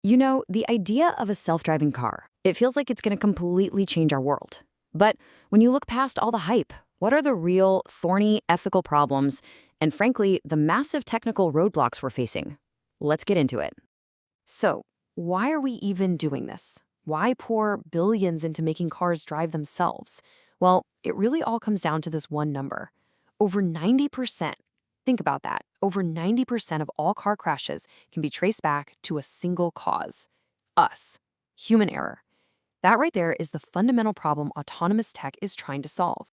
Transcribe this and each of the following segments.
You know, the idea of a self-driving car, it feels like it's going to completely change our world. But when you look past all the hype, what are the real, thorny ethical problems and, frankly, the massive technical roadblocks we're facing? Let's get into it. So, why are we even doing this? Why pour billions into making cars drive themselves? Well, it really all comes down to this one number. Over 90%. Think about that. Over 90% of all car crashes can be traced back to a single cause. Us. Human error. That right there is the fundamental problem autonomous tech is trying to solve.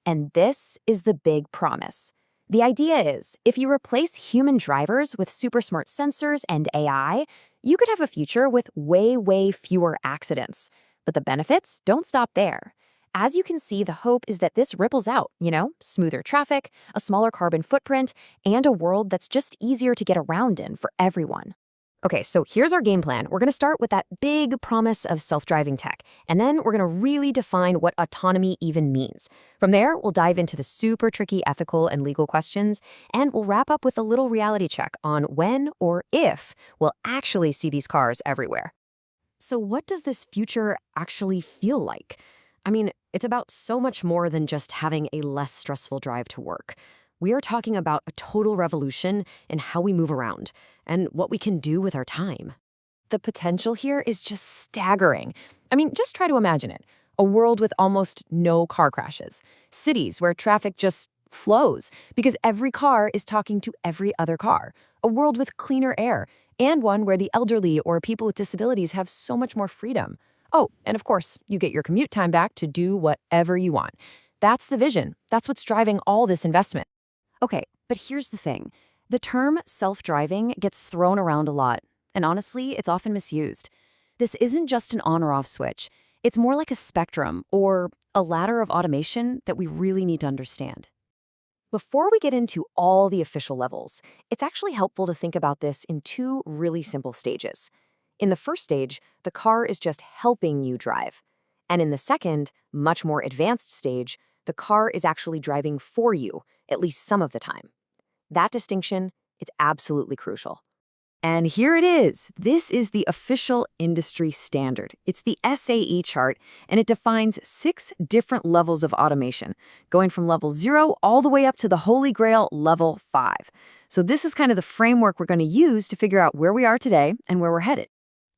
And this is the big promise. The idea is, if you replace human drivers with super smart sensors and AI, you could have a future with way fewer accidents. But the benefits don't stop there. As you can see, the hope is that this ripples out, smoother traffic, a smaller carbon footprint, and a world that's just easier to get around in for everyone. Okay, so here's our game plan. We're going to start with that big promise of self-driving tech, and then we're going to really define what autonomy even means. From there, we'll dive into the super tricky ethical and legal questions, and we'll wrap up with a little reality check on when or if we'll actually see these cars everywhere. So what does this future actually feel like? I mean, it's about so much more than just having a less stressful drive to work. We are talking about a total revolution in how we move around and what we can do with our time. The potential here is just staggering. I mean, just try to imagine it. A world with almost no car crashes. Cities where traffic just flows because every car is talking to every other car. A world with cleaner air, and one where the elderly or people with disabilities have so much more freedom. Oh, and of course, you get your commute time back to do whatever you want. That's the vision. That's what's driving all this investment. Okay, but here's the thing. The term self-driving gets thrown around a lot, and honestly, it's often misused. This isn't just an on or off switch. It's more like a spectrum or a ladder of automation that we really need to understand. Before we get into all the official levels, it's actually helpful to think about this in two really simple stages. In the first stage, the car is just helping you drive. And in the second, much more advanced stage, the car is actually driving for you, at least some of the time. That distinction, it's absolutely crucial. And here it is. This is the official industry standard. It's the SAE chart, and it defines 6 different levels of automation, going from level 0 all the way up to the holy grail level 5. So this is kind of the framework we're going to use to figure out where we are today and where we're headed.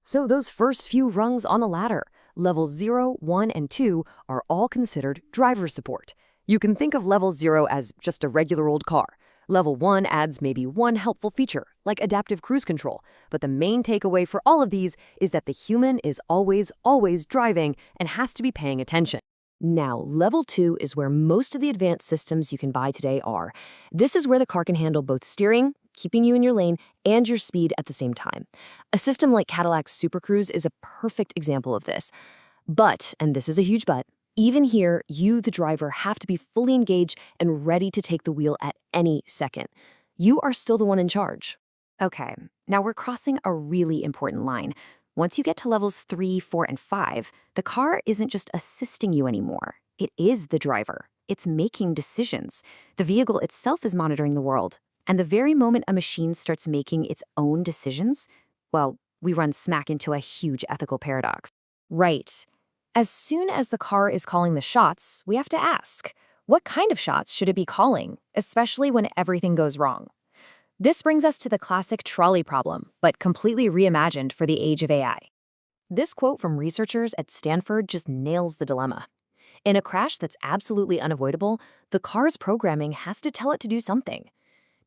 So those first few rungs on the ladder, levels 0, 1, and 2, are all considered driver support. You can think of level 0 as just a regular old car. Level 1 adds maybe one helpful feature, like adaptive cruise control. But the main takeaway for all of these is that the human is always driving and has to be paying attention. Now, level 2 is where most of the advanced systems you can buy today are. This is where the car can handle both steering, keeping you in your lane, and your speed at the same time. A system like Cadillac's Super Cruise is a perfect example of this. But, and this is a huge but, even here, you, the driver, have to be fully engaged and ready to take the wheel at any second. You are still the one in charge. Okay, now we're crossing a really important line. Once you get to levels 3, 4, and 5, the car isn't just assisting you anymore. It is the driver. It's making decisions. The vehicle itself is monitoring the world. And the very moment a machine starts making its own decisions, well, we run smack into a huge ethical paradox. Right. As soon as the car is calling the shots, we have to ask, what kind of shots should it be calling, especially when everything goes wrong? This brings us to the classic trolley problem, but completely reimagined for the age of AI. This quote from researchers at Stanford just nails the dilemma. In a crash that's absolutely unavoidable, the car's programming has to tell it to do something.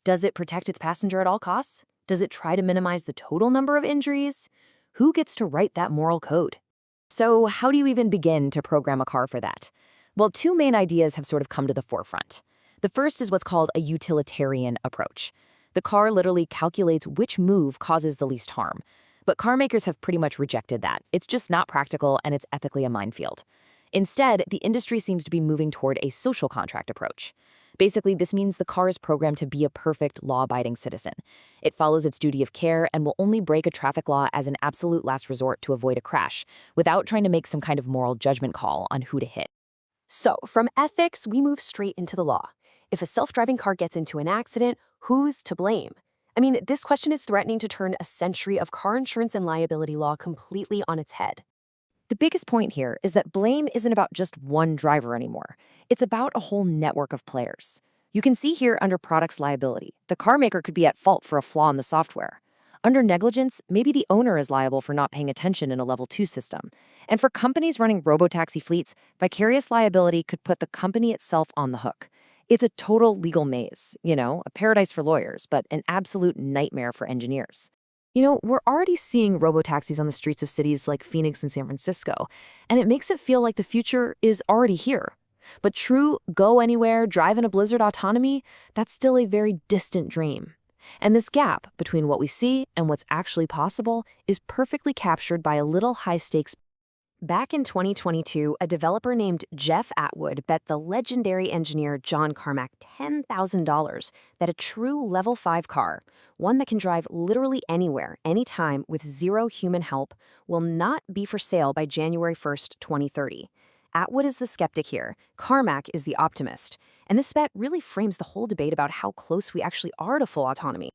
Does it protect its passenger at all costs? Does it try to minimize the total number of injuries? Who gets to write that moral code? So how do you even begin to program a car for that? Well, two main ideas have sort of come to the forefront. The first is what's called a utilitarian approach. The car literally calculates which move causes the least harm. But car makers have pretty much rejected that. It's just not practical and it's ethically a minefield. Instead, the industry seems to be moving toward a social contract approach. Basically, this means the car is programmed to be a perfect, law-abiding citizen. It follows its duty of care and will only break a traffic law as an absolute last resort to avoid a crash, without trying to make some kind of moral judgment call on who to hit. So, from ethics, we move straight into the law. If a self-driving car gets into an accident, who's to blame? I mean, this question is threatening to turn a century of car insurance and liability law completely on its head. The biggest point here is that blame isn't about just one driver anymore. It's about a whole network of players. You can see here under products liability, the car maker could be at fault for a flaw in the software. Under negligence, maybe the owner is liable for not paying attention in a level 2 system. And for companies running robotaxi fleets, vicarious liability could put the company itself on the hook. It's a total legal maze, a paradise for lawyers, but an absolute nightmare for engineers. We're already seeing robotaxis on the streets of cities like Phoenix and San Francisco, and it makes it feel like the future is already here. But true go anywhere, drive in a blizzard autonomy, that's still a very distant dream. And this gap between what we see and what's actually possible is perfectly captured by a little high-stakes. Back in 2022, a developer named Jeff Atwood bet the legendary engineer John Carmack $10,000 that a true Level 5 car, one that can drive literally anywhere, anytime with zero human help, will not be for sale by January 1st, 2030. Atwood is the skeptic here. Carmack is the optimist. And this bet really frames the whole debate about how close we actually are to full autonomy.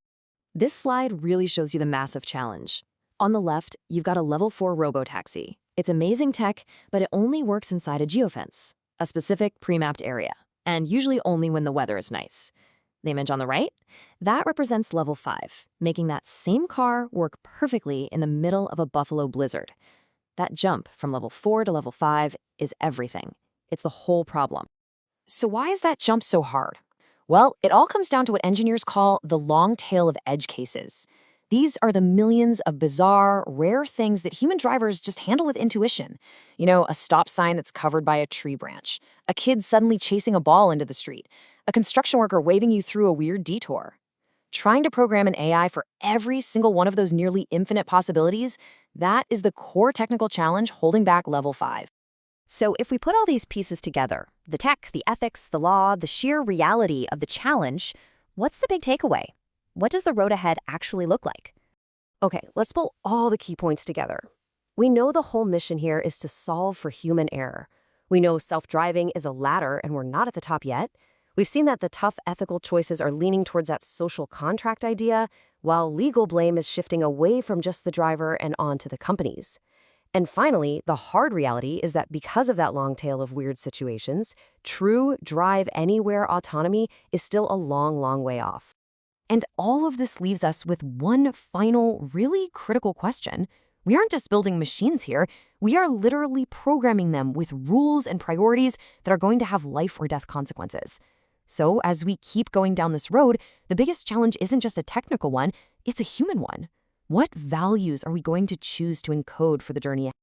This slide really shows you the massive challenge. On the left, you've got a Level 4 robotaxi. It's amazing tech, but it only works inside a geofence, a specific pre-mapped area, and usually only when the weather is nice. The image on the right? That represents Level 5, making that same car work perfectly in the middle of a Buffalo blizzard. That jump from Level 4 to Level 5 is everything. It's the whole problem. So why is that jump so hard? Well, it all comes down to what engineers call the long tail of edge cases. These are the millions of bizarre, rare things that human drivers just handle with intuition. A stop sign that's covered by a tree branch, a kid suddenly chasing a ball into the street, a construction worker waving you through a weird detour. Trying to program an AI for every single one of those nearly infinite possibilities, that is the core technical challenge holding back Level 5. So if we put all these pieces together, the tech, the ethics, the law, the sheer reality of the challenge, what's the big takeaway? What does the road ahead actually look like? Okay, let's pull all the key points together. We know the whole mission here is to solve for human error. We know self-driving is a ladder and we're not at the top yet. We've seen that the tough ethical choices are leaning towards that social contract idea, while legal blame is shifting away from just the driver and onto the companies. And finally, the hard reality is that because of that long tail of weird situations, true drive anywhere autonomy is still a long, long way off. And all of this leaves us with one final, really critical question. We aren't just building machines here. We are literally programming them with rules and priorities that are going to have life or death consequences. So as we keep going down this road, the biggest challenge isn't just a technical one, it's a human one. What values are we going to choose to encode for the journey ahead?